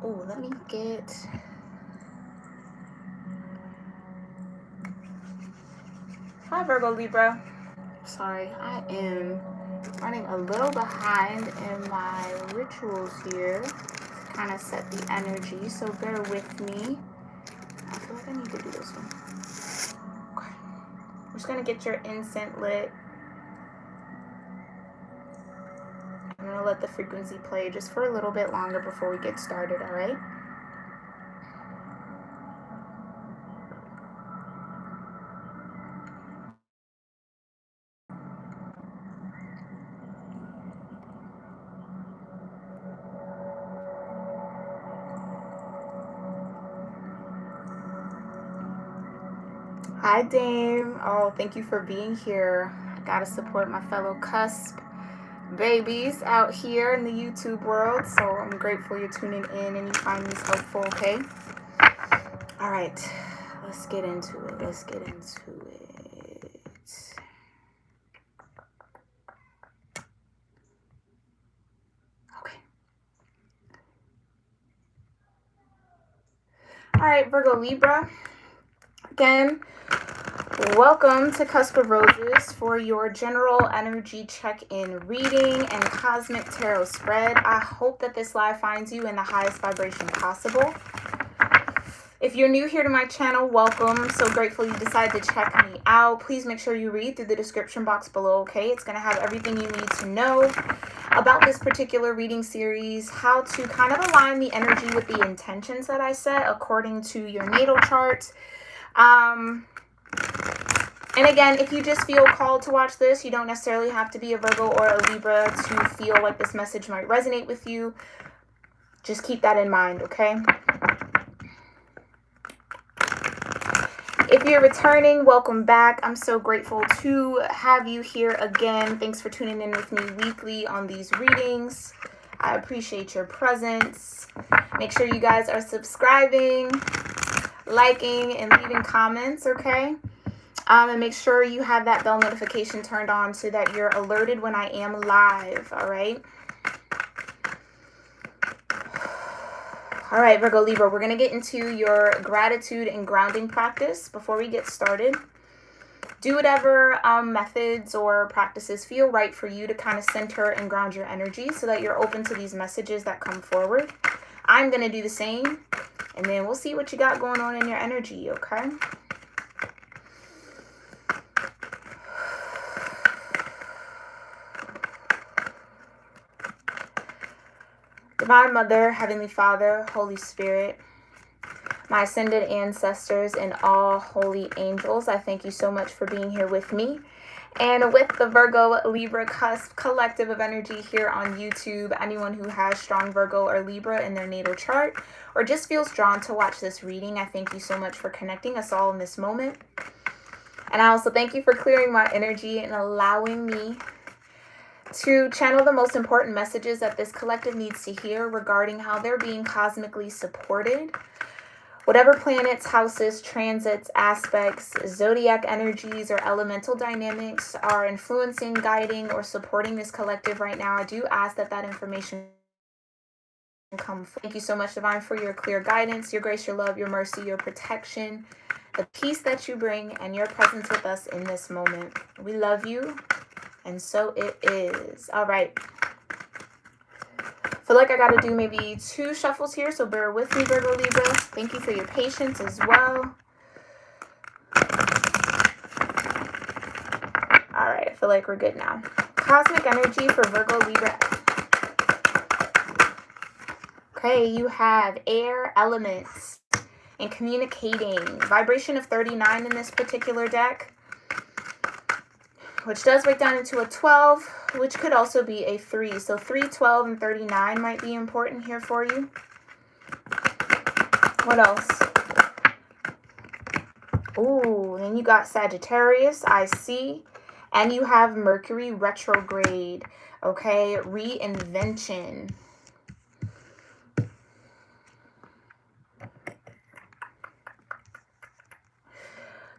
Oh, let me get... Hi, Virgo-Libra. Sorry, I am running a little behind in my rituals here to kind of set the energy, so bear with me. I feel like I need to do this one. Okay. I'm just going to get your incense lit. I'm going to let the frequency play just for a little bit longer before we get started, all right? Hi, Dame. Oh, thank you for being here. I gotta support my fellow cusp babies out here in the YouTube world. So I'm grateful you're tuning in and you find these helpful, okay? All right, let's get into it. Let's get into it. Okay. All right, Virgo Libra. Again, welcome to Cusp of Roses for your general energy check-in reading and cosmic tarot spread. I hope that this live finds you in the highest vibration possible. If you're new here to my channel, welcome. So grateful you decided to check me out. Please make sure you read through the description box below, okay? It's going to have everything you need to know about this particular reading series, how to kind of align the energy with the intentions that I set according to your natal chart. And again, if you just feel called to watch this, you don't necessarily have to be a Virgo or a Libra to feel like this message might resonate with you. Just keep that in mind, okay? If you're returning, welcome back. I'm so grateful to have you here again. Thanks for tuning in with me weekly on these readings. I appreciate your presence. Make sure you guys are subscribing, liking, and leaving comments, okay? And make sure you have that bell notification turned on so that you're alerted when I am live, all right? All right, Virgo Libra, we're going to get into your gratitude and grounding practice before we get started. Do whatever methods or practices feel right for you to kind of center and ground your energy so that you're open to these messages that come forward. I'm going to do the same, and then we'll see what you got going on in your energy, okay? Divine Mother, Heavenly Father, Holy Spirit, my ascended ancestors, and all holy angels, I thank you so much for being here with me and with the Virgo Libra Cusp collective of energy here on YouTube. Anyone who has strong Virgo or Libra in their natal chart or just feels drawn to watch this reading, I thank you so much for connecting us all in this moment. And I also thank you for clearing my energy and allowing me to channel the most important messages that this collective needs to hear regarding how they're being cosmically supported. Whatever planets, houses, transits, aspects, zodiac energies, or elemental dynamics are influencing, guiding, or supporting this collective right now, I do ask that that information come. Thank you so much, Divine, for your clear guidance, your grace, your love, your mercy, your protection, the peace that you bring, and your presence with us in this moment. We love you. And so it is. All right. Feel like I got to do maybe 2 shuffles here, so bear with me, Virgo Libra. Thank you for your patience as well. All right. I feel like we're good now. Cosmic energy for Virgo Libra. Okay. You have air elements and communicating. Vibration of 39 in this particular deck, which does break down into a 12, which could also be a 3. So 3, 12, and 39 might be important here for you. What else? Ooh, then you got Sagittarius, I see. And you have Mercury retrograde, okay? Reinvention.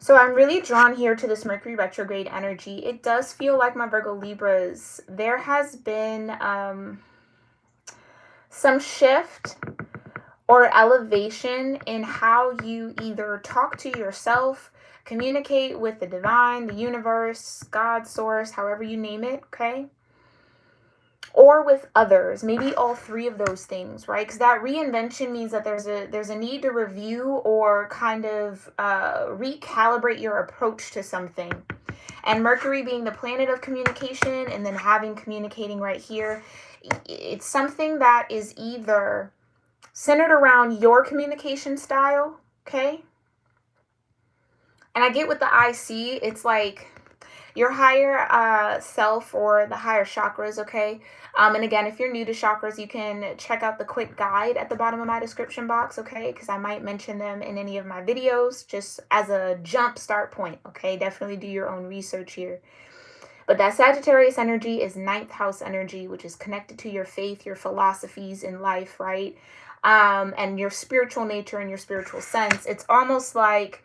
So I'm really drawn here to this Mercury retrograde energy. It does feel like, my Virgo Libras, there has been some shift or elevation in how you either talk to yourself, communicate with the divine, the universe, God, source, however you name it, okay? Or with others, maybe all three of those things, right? Because that reinvention means that there's a need to review or kind of recalibrate your approach to something. And Mercury being the planet of communication, and then having communicating right here, it's something that is either centered around your communication style, okay? And I get with the IC, it's like your higher self or the higher chakras, okay? And again, if you're new to chakras, you can check out the quick guide at the bottom of my description box, okay? Because I might mention them in any of my videos just as a jump start point, okay? Definitely do your own research here. But that Sagittarius energy is 9th house energy, which is connected to your faith, your philosophies in life, right? And your spiritual nature and your spiritual sense. It's almost like,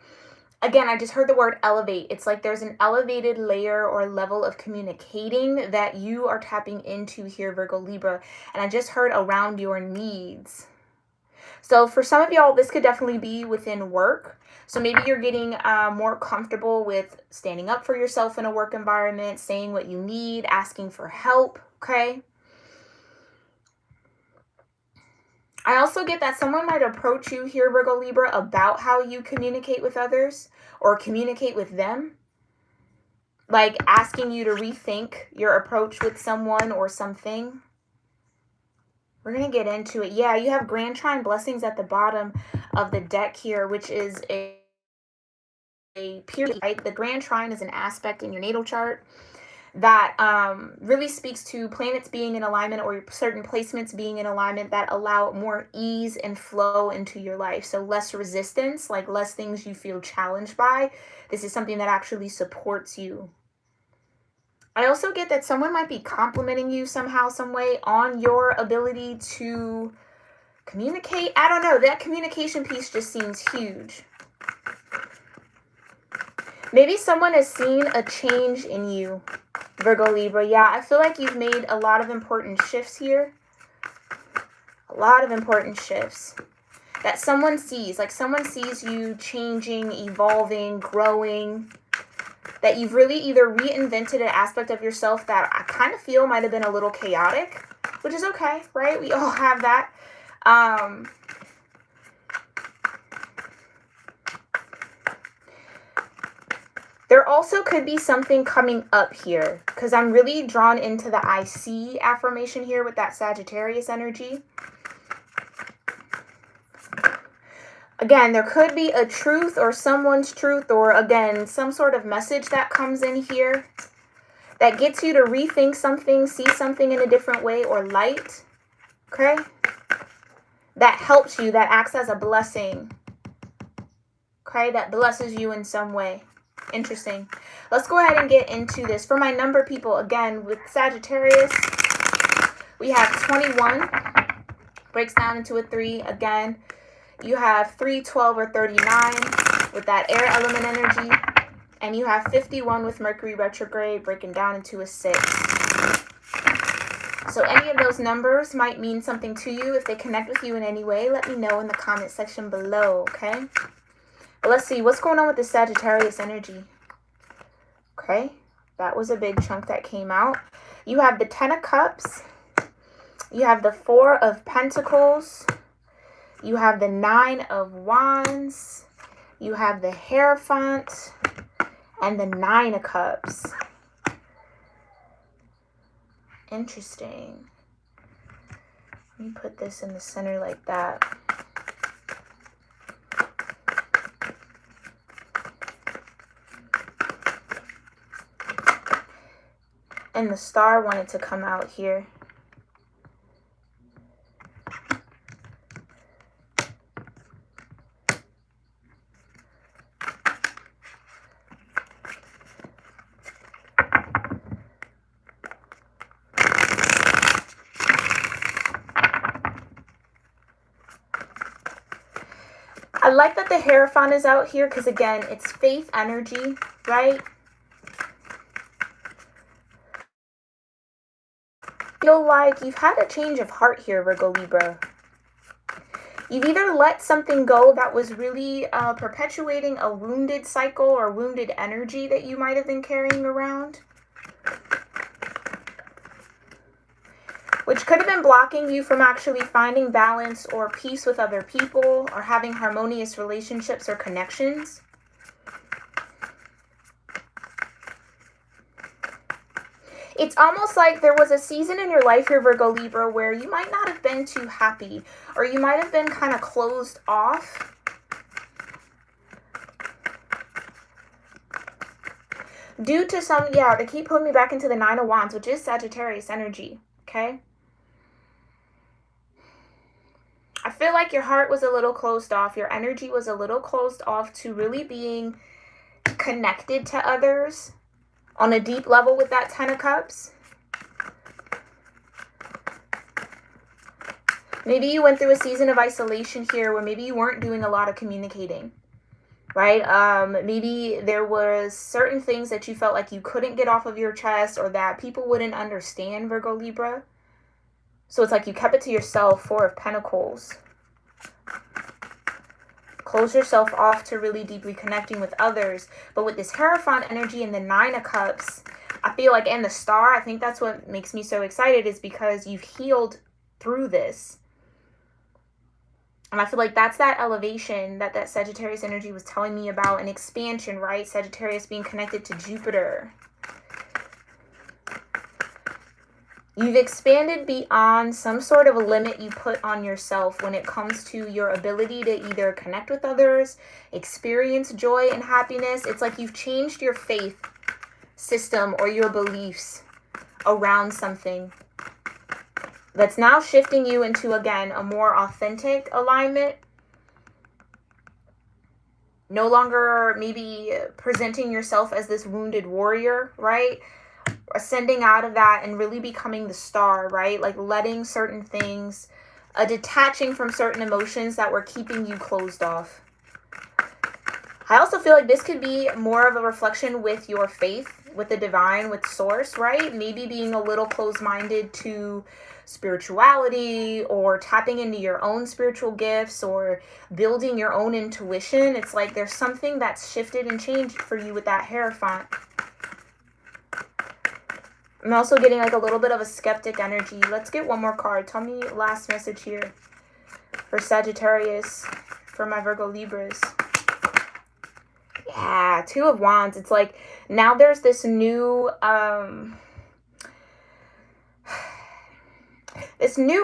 again, I just heard the word elevate. It's like there's an elevated layer or level of communicating that you are tapping into here, Virgo Libra. And I just heard around your needs. So for some of y'all, this could definitely be within work. So maybe you're getting more comfortable with standing up for yourself in a work environment, saying what you need, asking for help, okay? I also get that someone might approach you here, Virgo Libra, about how you communicate with others or communicate with them. Like asking you to rethink your approach with someone or something. We're going to get into it. Yeah, you have Grand Trine blessings at the bottom of the deck here, which is a period, right? The Grand Trine is an aspect in your natal chart that really speaks to planets being in alignment or certain placements being in alignment that allow more ease and flow into your life. So less resistance, like less things you feel challenged by. This is something that actually supports you. I also get that someone might be complimenting you somehow, some way on your ability to communicate. I don't know. That communication piece just seems huge. Maybe someone has seen a change in you, Virgo Libra. Yeah, I feel like you've made a lot of important shifts here. A lot of important shifts that someone sees. Like someone sees you changing, evolving, growing. That you've really either reinvented an aspect of yourself that I kind of feel might have been a little chaotic, which is okay, right? We all have that. There also could be something coming up here because I'm really drawn into the I see affirmation here with that Sagittarius energy. Again, there could be a truth or someone's truth or, again, some sort of message that comes in here that gets you to rethink something, see something in a different way or light, okay? That helps you, that acts as a blessing, okay? That blesses you in some way. Interesting. Let's go ahead and get into this. For my number people, again, with Sagittarius, we have 21. Breaks down into a 3. Again, you have 3, 12, or 39 with that air element energy. And you have 51 with Mercury retrograde, breaking down into a 6. So any of those numbers might mean something to you. If they connect with you in any way, let me know in the comment section below, okay? Let's see, what's going on with the Sagittarius energy? Okay, that was a big chunk that came out. You have the 10 of Cups. You have the 4 of Pentacles. You have the 9 of Wands. You have the Hierophant. And the 9 of Cups. Interesting. Let me put this in the center like that. And the star wanted to come out here. I like that the Hierophant is out here because, again, it's faith energy, right? Feel like you've had a change of heart here, Virgo Libra. You've either let something go that was really perpetuating a wounded cycle or wounded energy that you might have been carrying around, which could have been blocking you from actually finding balance or peace with other people or having harmonious relationships or connections. It's almost like there was a season in your life here, Virgo Libra, where you might not have been too happy, or you might have been kind of closed off. Due to some, they keep pulling me back into the Nine of Wands, which is Sagittarius energy, okay? I feel like your heart was a little closed off. Your energy was a little closed off to really being connected to others on a deep level with that Ten of Cups. Maybe you went through a season of isolation here where maybe you weren't doing a lot of communicating, right? Maybe there was certain things that you felt like you couldn't get off of your chest or that people wouldn't understand, Virgo Libra. So it's like you kept it to yourself. Four of Pentacles. Close yourself off to really deeply connecting with others. But with this Hierophant energy and the Nine of Cups, I feel like, and the Star, I think that's what makes me so excited, is because you've healed through this. And I feel like that's that elevation that Sagittarius energy was telling me about, an expansion, right? Sagittarius being connected to Jupiter. You've expanded beyond some sort of a limit you put on yourself when it comes to your ability to either connect with others, experience joy and happiness. It's like you've changed your faith system or your beliefs around something that's now shifting you into, again, a more authentic alignment. No longer maybe presenting yourself as this wounded warrior, right? Ascending out of that and really becoming the star, right? Like letting certain things, detaching from certain emotions that were keeping you closed off. I also feel like this could be more of a reflection with your faith, with the divine, with source, right? Maybe being a little closed-minded to spirituality or tapping into your own spiritual gifts or building your own intuition. It's like there's something that's shifted and changed for you with that Hierophant. I'm also getting like a little bit of a skeptic energy. Let's get one more card. Tell me last message here for Sagittarius, for my Virgo Libras. Yeah, Two of Wands. It's like now there's this new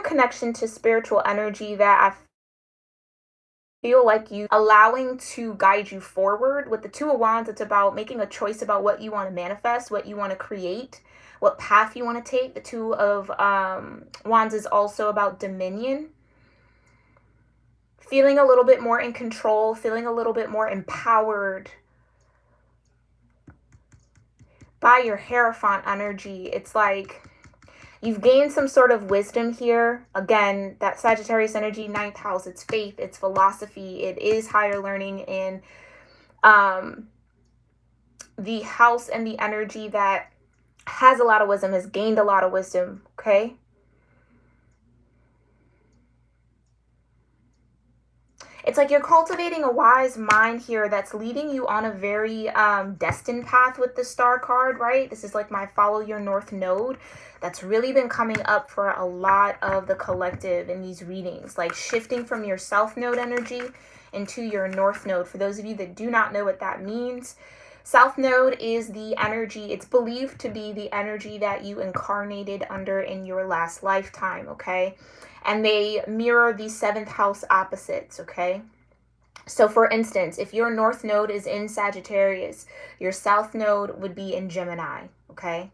connection to spiritual energy that I feel like you allowing to guide you forward. With the Two of Wands, it's about making a choice about what you want to manifest, what you want to create, what path you want to take. The Two of Wands is also about dominion. Feeling a little bit more in control, feeling a little bit more empowered by your Hierophant energy. It's like you've gained some sort of wisdom here. Again, that Sagittarius energy, ninth house, it's faith, it's philosophy, it is higher learning, and the house and the energy that has a lot of wisdom, has gained a lot of wisdom, okay? It's like you're cultivating a wise mind here that's leading you on a very destined path with the Star card, right? This is like my follow your north node that's really been coming up for a lot of the collective in these readings, like shifting from your south node energy into your north node. For those of you that do not know what that means, south node is the energy, it's believed to be the energy that you incarnated under in your last lifetime, okay? And they mirror the seventh house opposites, okay? So for instance, if your north node is in Sagittarius, your south node would be in Gemini, okay?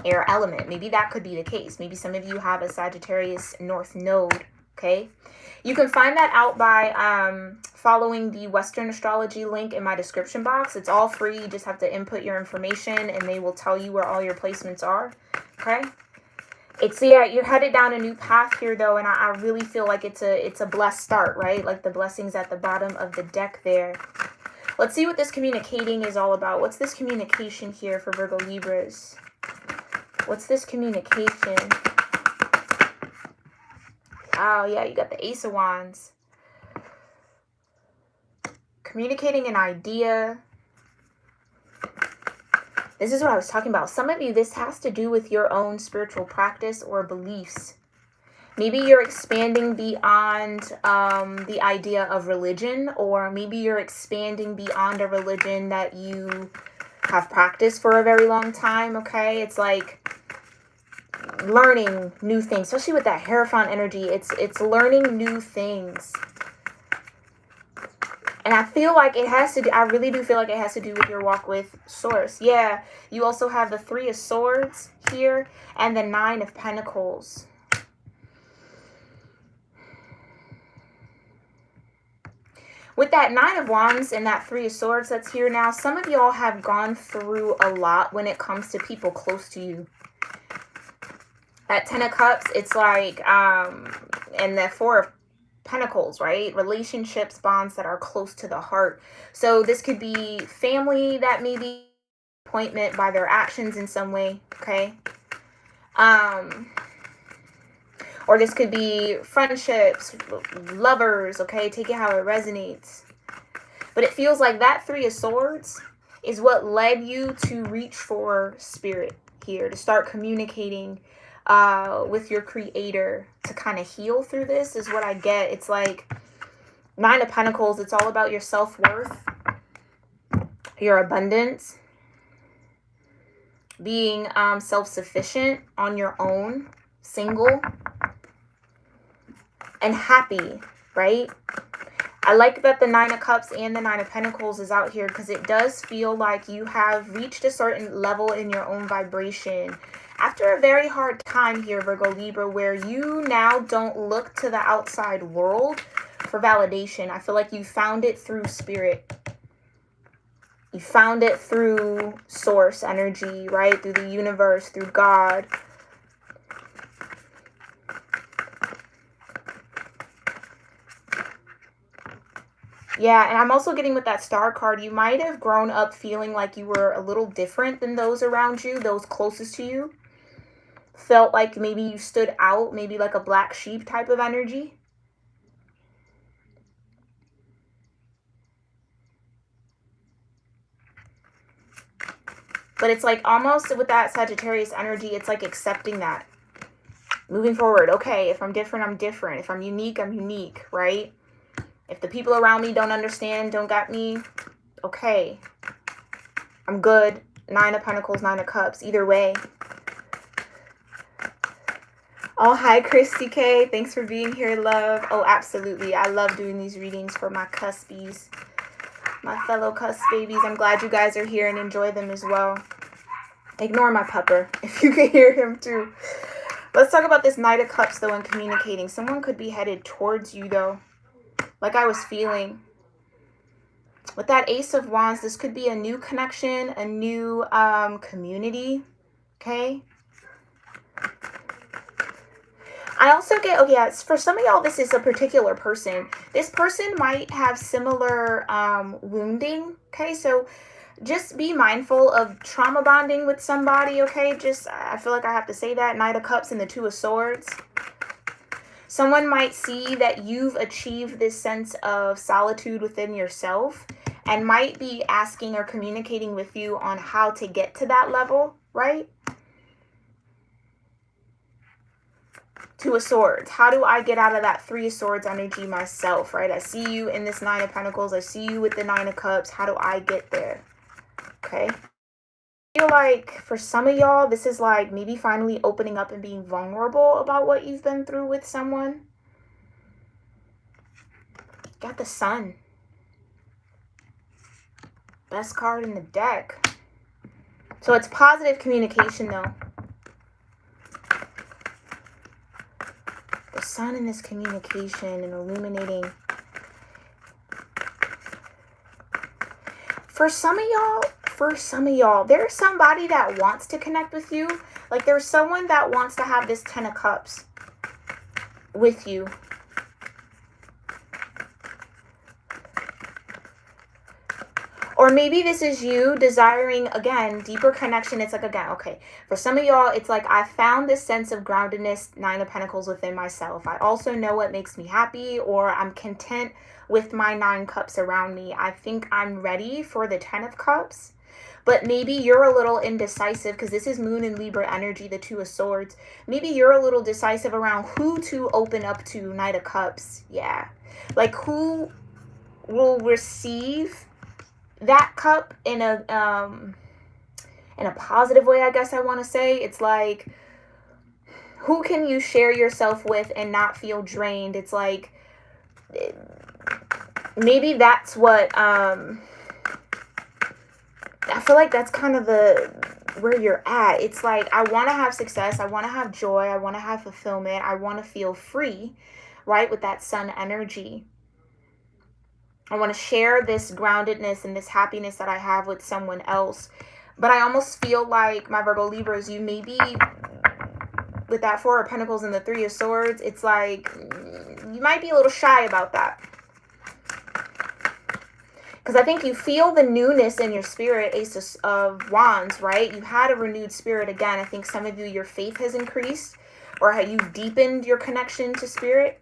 Air element. Maybe that could be the case. Maybe some of you have a Sagittarius north node, okay? You can find that out by following the Western astrology link in my description box. It's all free. You just have to input your information and they will tell you where all your placements are, okay? You're headed down a new path here though, and I really feel like it's a blessed start, right? Like the blessings at the bottom of the deck there. Let's see what this communicating is all about. What's this communication here for Virgo Libras? What's this communication? Oh yeah, you got the Ace of Wands. communicating an idea. This is what I was talking about. Some of you, this has to do with your own spiritual practice or beliefs. Maybe you're expanding beyond the idea of religion, or maybe you're expanding beyond a religion that you have practiced for a very long time, okay? It's like learning new things, especially with that Hierophant energy. It's learning new things. And I feel like it has to do, I really do feel like it has to do with your walk with Source. Yeah, you also have the 3 of Swords here and the 9 of Pentacles. With that 9 of Wands and that 3 of Swords that's here now, some of y'all have gone through a lot when it comes to people close to you. That 10 of Cups, it's like, and the 4 of Pentacles, right? Relationships, bonds that are close to the heart. So this could be family that may be appointment by their actions in some way, okay? Or this could be friendships, lovers, okay? Take it how it resonates. But it feels like that 3 of Swords is what led you to reach for Spirit here, to start communicating with your Creator, to kind of heal through this is what I get. It's like 9 of Pentacles. It's all about your self-worth, your abundance, being self-sufficient on your own, single, and happy, right? I like that the 9 of Cups and the 9 of Pentacles is out here because it does feel like you have reached a certain level in your own vibration after a very hard time here, Virgo-Libra, where you now don't look to the outside world for validation. I feel like you found it through Spirit. You found it through Source energy, right? Through the universe, through God. Yeah, and I'm also getting with that Star card, you might have grown up feeling like you were a little different than those around you, those closest to you. Felt like maybe you stood out, maybe like a black sheep type of energy. But it's like almost with that Sagittarius energy, it's like accepting that. Moving forward, okay, if I'm different, I'm different. If I'm unique, I'm unique, right? If the people around me don't understand, don't got me, okay, I'm good. 9 of Pentacles, 9 of Cups, either way. Oh, hi, Christy K. Thanks for being here, love. Oh, absolutely. I love doing these readings for my cuspies, my fellow cusp babies. I'm glad you guys are here and enjoy them as well. Ignore my pupper if you can hear him too. Let's talk about this Knight of Cups, though, and communicating. Someone could be headed towards you, though, like I was feeling. With that Ace of Wands, this could be a new connection, a new community, okay? I also get, oh yeah, for some of y'all, this is a particular person. This person might have similar wounding, okay? So just be mindful of trauma bonding with somebody, okay? Just, I feel like I have to say that. Knight of Cups and the 2 of Swords. Someone might see that you've achieved this sense of solitude within yourself and might be asking or communicating with you on how to get to that level, right? 2 of Swords. How do I get out of that 3 of Swords energy myself, right? I see you in this 9 of Pentacles. I see you with the 9 of Cups. How do I get there? Okay. I feel like for some of y'all, this is like maybe finally opening up and being vulnerable about what you've been through with someone. Got the Sun. Best card in the deck. So it's positive communication, though. The Sun in this communication and illuminating. For some of y'all, there's somebody that wants to connect with you. Like there's someone that wants to have this 10 of Cups with you. Or maybe this is you desiring, again, deeper connection. It's like, again, okay, for some of y'all, it's like I found this sense of groundedness, Nine of Pentacles, within myself. I also know what makes me happy, or I'm content with my 9 cups around me. I think I'm ready for the 10 of cups. But maybe you're a little indecisive, because this is Moon and Libra energy, the 2 of Swords. Maybe you're a little decisive around who to open up to, Knight of Cups. Yeah. Like, who will receive that cup in a positive way, I guess I want to say. It's like, who can you share yourself with and not feel drained? It's like, maybe that's what I feel like that's kind of where you're at. It's like, I want to have success, I want to have joy, I want to have fulfillment, I want to feel free, right, with that sun energy. I want to share this groundedness and this happiness that I have with someone else. But I almost feel like, my Virgo Libras, you maybe, with that 4 of Pentacles and the 3 of Swords, it's like, you might be a little shy about that. Because I think you feel the newness in your spirit, Ace of Wands, right? You had a renewed spirit again. I think some of you, your faith has increased, or you've deepened your connection to spirit.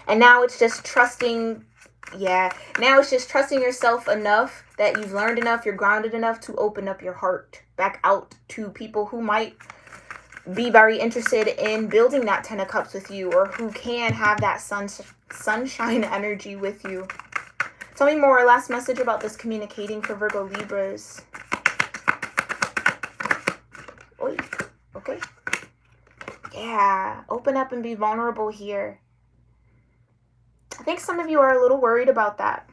And now it's just trusting, now it's just trusting yourself enough that you've learned enough, you're grounded enough to open up your heart back out to people who might be very interested in building that 10 of Cups with you, or who can have that sunshine energy with you. Tell me more. Last message about this communicating for Virgo Libras. Oy, okay. Yeah, open up and be vulnerable here. I think some of you are a little worried about that.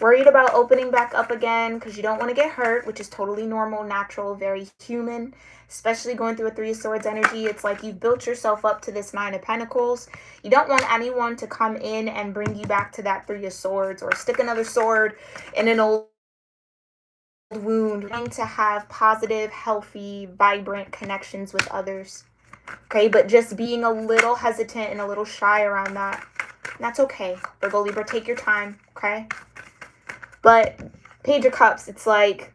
Worried about opening back up again because you don't want to get hurt, which is totally normal, natural, very human, especially going through a 3 of Swords energy. It's like you've built yourself up to this 9 of Pentacles. You don't want anyone to come in and bring you back to that 3 of Swords, or stick another sword in an old wound. You're trying to have positive, healthy, vibrant connections with others. Okay, but just being a little hesitant and a little shy around that. That's okay. Virgo Libra, take your time, okay? But Page of Cups, it's like,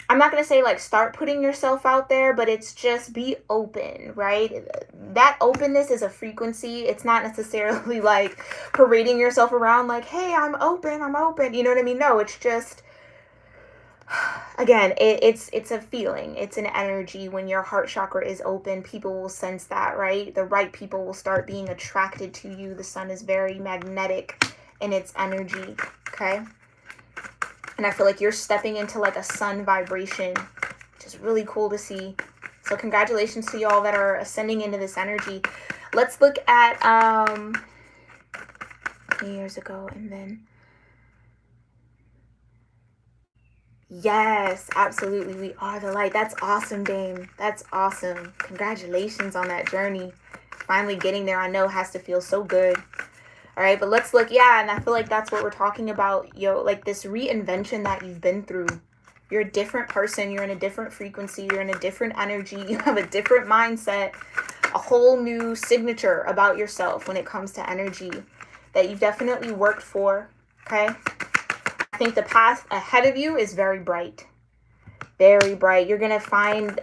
I'm not going to say like start putting yourself out there, but it's just be open, right? That openness is a frequency. It's not necessarily like parading yourself around like, hey, I'm open. You know what I mean? No, it's just, again, it's a feeling. It's an energy. When your heart chakra is open, people will sense that, right? The right people will start being attracted to you. The sun is very magnetic in its energy, okay? And I feel like you're stepping into like a sun vibration, which is really cool to see. So congratulations to y'all that are ascending into this energy. Let's look at years ago, and then yes, absolutely, we are the light. That's awesome, Dame. That's awesome. Congratulations on that journey. Finally getting there, I know, has to feel so good. All right, but let's look. Yeah, and I feel like that's what we're talking about, like this reinvention that you've been through. You're a different person. You're in a different frequency. You're in a different energy. You have a different mindset, a whole new signature about yourself when it comes to energy that you've definitely worked for, okay? I think the path ahead of you is very bright. Very bright. You're going to find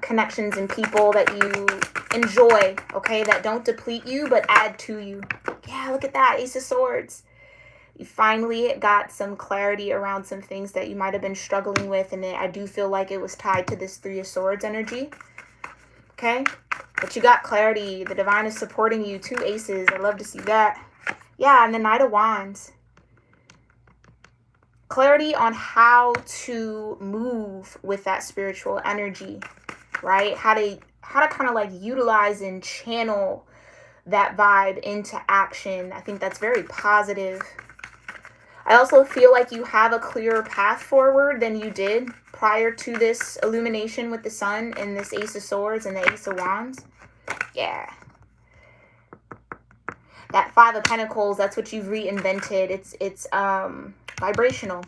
connections and people that you enjoy, okay, that don't deplete you but add to you. Yeah, look at that, Ace of Swords. You finally got some clarity around some things that you might have been struggling with, and I do feel like it was tied to this 3 of Swords energy, okay? But you got clarity. The divine is supporting you. 2 aces. I love to see that. Yeah, and the Knight of Wands. Clarity on how to move with that spiritual energy, right? How to kind of like utilize and channel that vibe into action. I think that's very positive. I also feel like you have a clearer path forward than you did prior to this illumination with the sun and this Ace of Swords and the Ace of Wands. Yeah. That 5 of Pentacles, that's what you've reinvented. It's vibrational.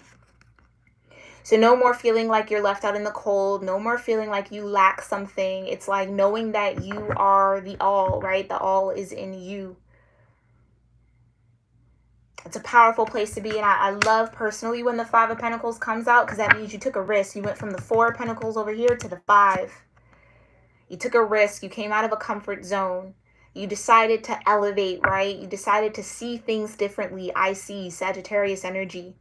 So no more feeling like you're left out in the cold. No more feeling like you lack something. It's like knowing that you are the all, right? The all is in you. It's a powerful place to be. And I love personally when the Five of Pentacles comes out, because that means you took a risk. You went from the Four of Pentacles over here to the Five. You took a risk. You came out of a comfort zone. You decided to elevate, right? You decided to see things differently. I see Sagittarius energy.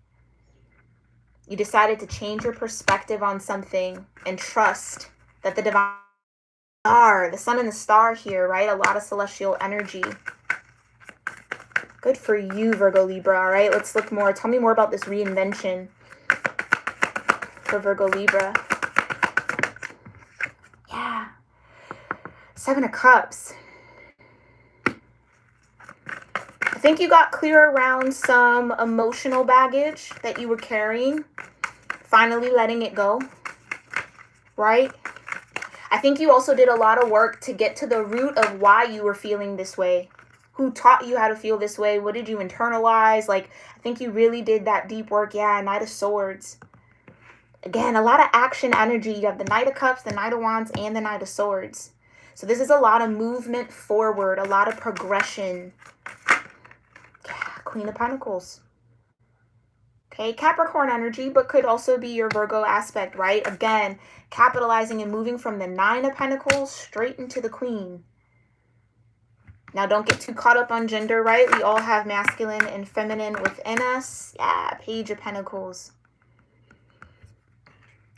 You decided to change your perspective on something and trust that the divine star, the sun and the star here, right? A lot of celestial energy. Good for you, Virgo Libra. All right, let's look more. Tell me more about this reinvention for Virgo Libra. Yeah. Seven of Cups. I think you got clear around some emotional baggage that you were carrying. Finally letting it go, right? I think you also did a lot of work to get to the root of why you were feeling this way. Who taught you how to feel this way? What did you internalize? Like, I think you really did that deep work. Yeah, Knight of Swords. Again, a lot of action energy. You have the Knight of Cups, the Knight of Wands, and the Knight of Swords. So this is a lot of movement forward, a lot of progression. Queen of Pentacles. Okay, Capricorn energy, but could also be your Virgo aspect, right? Again, capitalizing and moving from the Nine of Pentacles straight into the Queen. Now, don't get too caught up on gender, right? We all have masculine and feminine within us. Yeah, Page of Pentacles.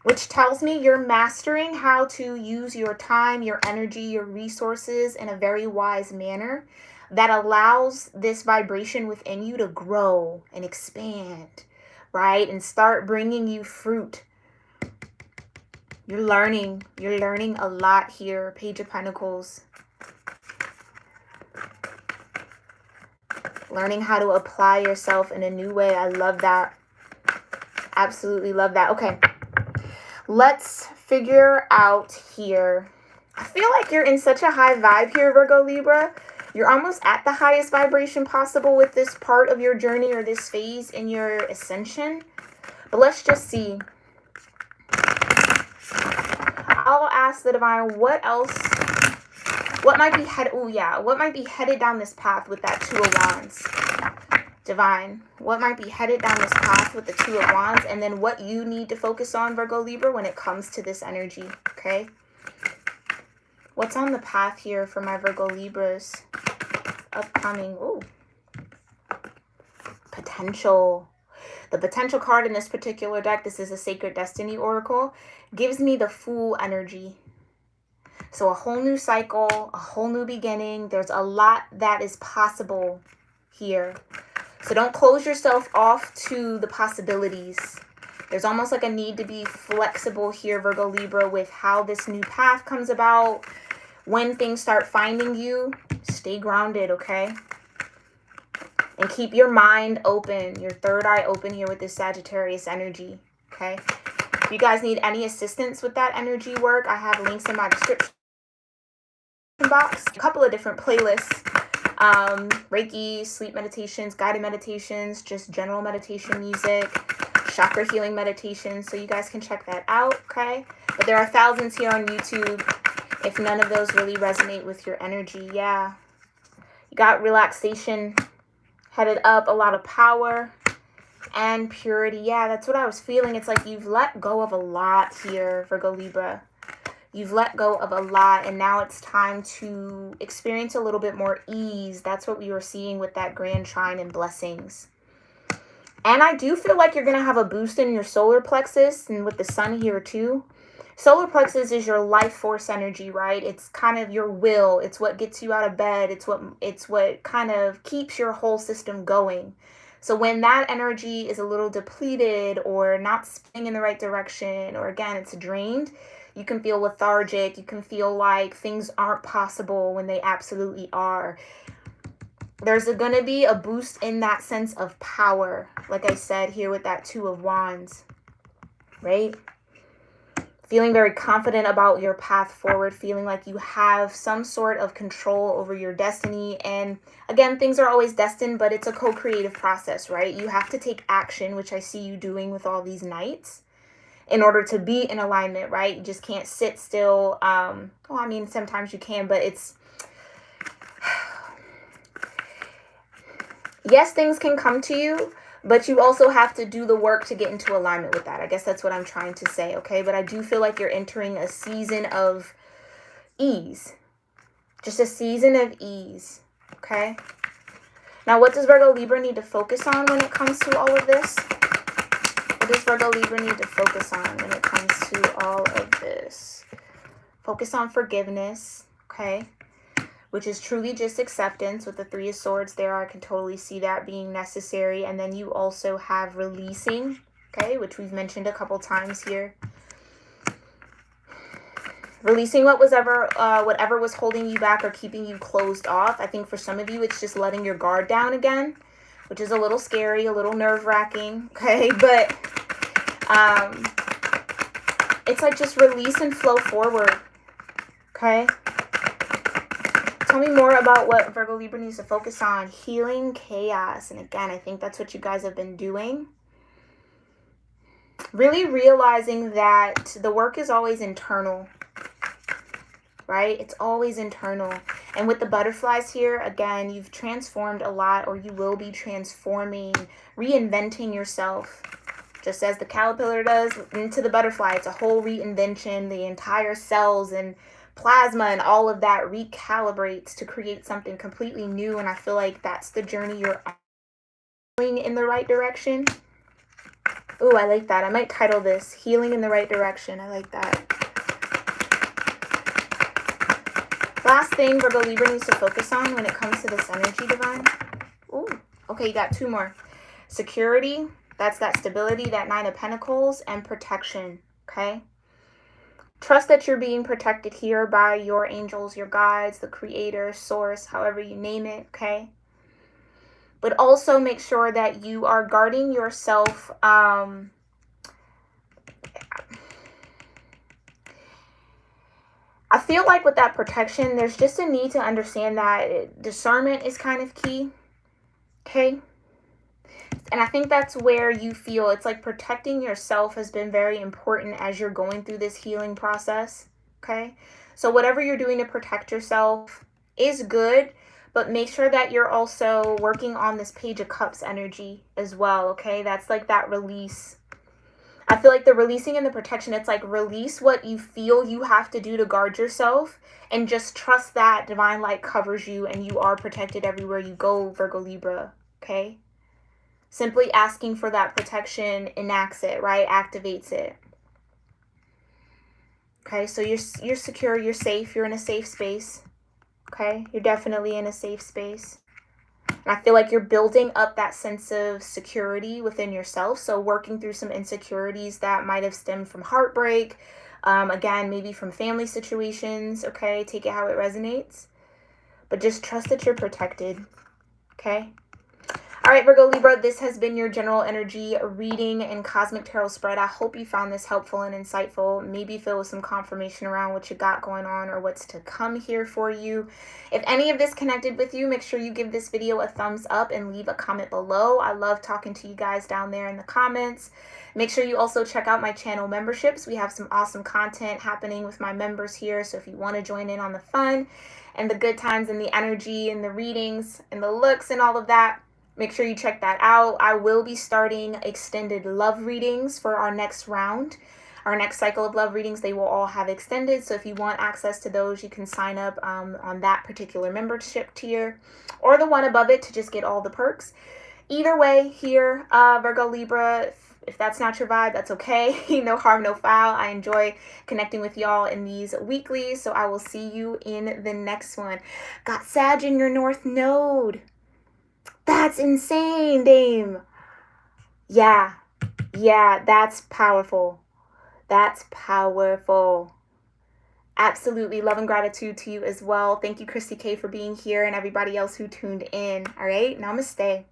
Which tells me you're mastering how to use your time, your energy, your resources in a very wise manner that allows this vibration within you to grow and expand, right? And start bringing you fruit. You're learning a lot here, Page of Pentacles. Learning how to apply yourself in a new way. I love that. Absolutely love that. Okay, let's figure out here. I feel like you're in such a high vibe here, Virgo Libra. You're almost at the highest vibration possible with this part of your journey or this phase in your ascension. But let's just see. I'll ask the divine, what else? What might be what might be headed down this path with that Two of Wands? Divine, what might be headed down this path with the Two of Wands, and then what you need to focus on, Virgo Libra, when it comes to this energy, okay? What's on the path here for my Virgo Libras? Upcoming, potential. The potential card in this particular deck, this is a Sacred Destiny Oracle, gives me the Fool energy. So a whole new cycle, a whole new beginning. There's a lot that is possible here. So don't close yourself off to the possibilities. There's almost like a need to be flexible here, Virgo Libra, with how this new path comes about. When things start finding you, stay grounded, okay? And keep your mind open, your third eye open here with this Sagittarius energy, okay? If you guys need any assistance with that energy work, I have links in my description box. A couple of different playlists. Reiki, sleep meditations, guided meditations, just general meditation music, chakra healing meditations. So you guys can check that out, okay? But there are thousands here on YouTube if none of those really resonate with your energy. Yeah. You got relaxation headed up, a lot of power and purity. Yeah, that's what I was feeling. It's like you've let go of a lot here, Virgo Libra. You've let go of a lot, and now it's time to experience a little bit more ease. That's what we were seeing with that Grand Trine and Blessings. And I do feel like you're going to have a boost in your solar plexus, and with the sun here too. Solar plexus is your life force energy, right? It's kind of your will. It's what gets you out of bed. It's what kind of keeps your whole system going. So when that energy is a little depleted or not spinning in the right direction, or again, it's drained, you can feel lethargic. You can feel like things aren't possible when they absolutely are. There's going to be a boost in that sense of power, like I said here with that Two of Wands, right? Feeling very confident about your path forward, feeling like you have some sort of control over your destiny. And again, things are always destined, but it's a co-creative process, right? You have to take action, which I see you doing with all these nights, in order to be in alignment, right? You just can't sit still. Well, I mean, sometimes you can, but Yes, things can come to you, but you also have to do the work to get into alignment with that. I guess that's what I'm trying to say, okay? But I do feel like you're entering a season of ease. Just a season of ease, okay? Now, what does Virgo Libra need to focus on when it comes to all of this? What does Virgo Libra need to focus on when it comes to all of this? Focus on forgiveness, okay? Which is truly just acceptance with the Three of Swords there. I can totally see that being necessary. And then you also have releasing, okay, which we've mentioned a couple times here. Releasing whatever was holding you back or keeping you closed off. I think for some of you, it's just letting your guard down again, which is a little scary, a little nerve-wracking, okay? But it's like just release and flow forward, okay? Tell me more about what Virgo Libra needs to focus on. Healing chaos. And again, I think that's what you guys have been doing. Really realizing that the work is always internal, right? It's always internal. And with the butterflies here, again, you've transformed a lot, or you will be transforming, reinventing yourself. Just as the caterpillar does into the butterfly. It's a whole reinvention. The entire cells and plasma and all of that recalibrates to create something completely new. And I feel like that's the journey you're going in the right direction. Ooh, I like that. I might title this Healing in the Right Direction. I like that. Last thing Virgo Libra needs to focus on when it comes to this energy, Divine. Ooh, okay, you got two more. Security, that's that stability, that Nine of Pentacles, and protection, okay? Trust that you're being protected here by your angels, your guides, the creator, source, however you name it, okay? But also make sure that you are guarding yourself. I feel like with that protection, there's just a need to understand that discernment is kind of key, okay? And I think that's where you feel it's like protecting yourself has been very important as you're going through this healing process, okay? So whatever you're doing to protect yourself is good, but make sure that you're also working on this Page of Cups energy as well, okay? That's like that release. I feel like the releasing and the protection, it's like release what you feel you have to do to guard yourself and just trust that divine light covers you and you are protected everywhere you go, Virgo Libra, okay? Simply asking for that protection enacts it, right? Activates it. Okay, so you're secure, you're safe, you're in a safe space. Okay, you're definitely in a safe space. And I feel like you're building up that sense of security within yourself. So working through some insecurities that might have stemmed from heartbreak. Again, maybe from family situations. Okay, take it how it resonates. But just trust that you're protected. Okay. All right, Virgo Libra, this has been your general energy reading and cosmic tarot spread. I hope you found this helpful and insightful. Maybe feel with some confirmation around what you got going on or what's to come here for you. If any of this connected with you, make sure you give this video a thumbs up and leave a comment below. I love talking to you guys down there in the comments. Make sure you also check out my channel memberships. We have some awesome content happening with my members here. So if you want to join in on the fun and the good times and the energy and the readings and the looks and all of that, make sure you check that out. I will be starting extended love readings for our next round. Our next cycle of love readings, they will all have extended. So if you want access to those, you can sign up on that particular membership tier or the one above it to just get all the perks. Either way here, Virgo Libra, if that's not your vibe, that's okay. No harm, no foul. I enjoy connecting with y'all in these weeklies. So I will see you in the next one. Got Sag in your North Node. That's insane, Dame. Yeah, that's powerful. That's powerful. Absolutely. Love and gratitude to you as well. Thank you, Christy K, for being here and everybody else who tuned in. All right. Namaste.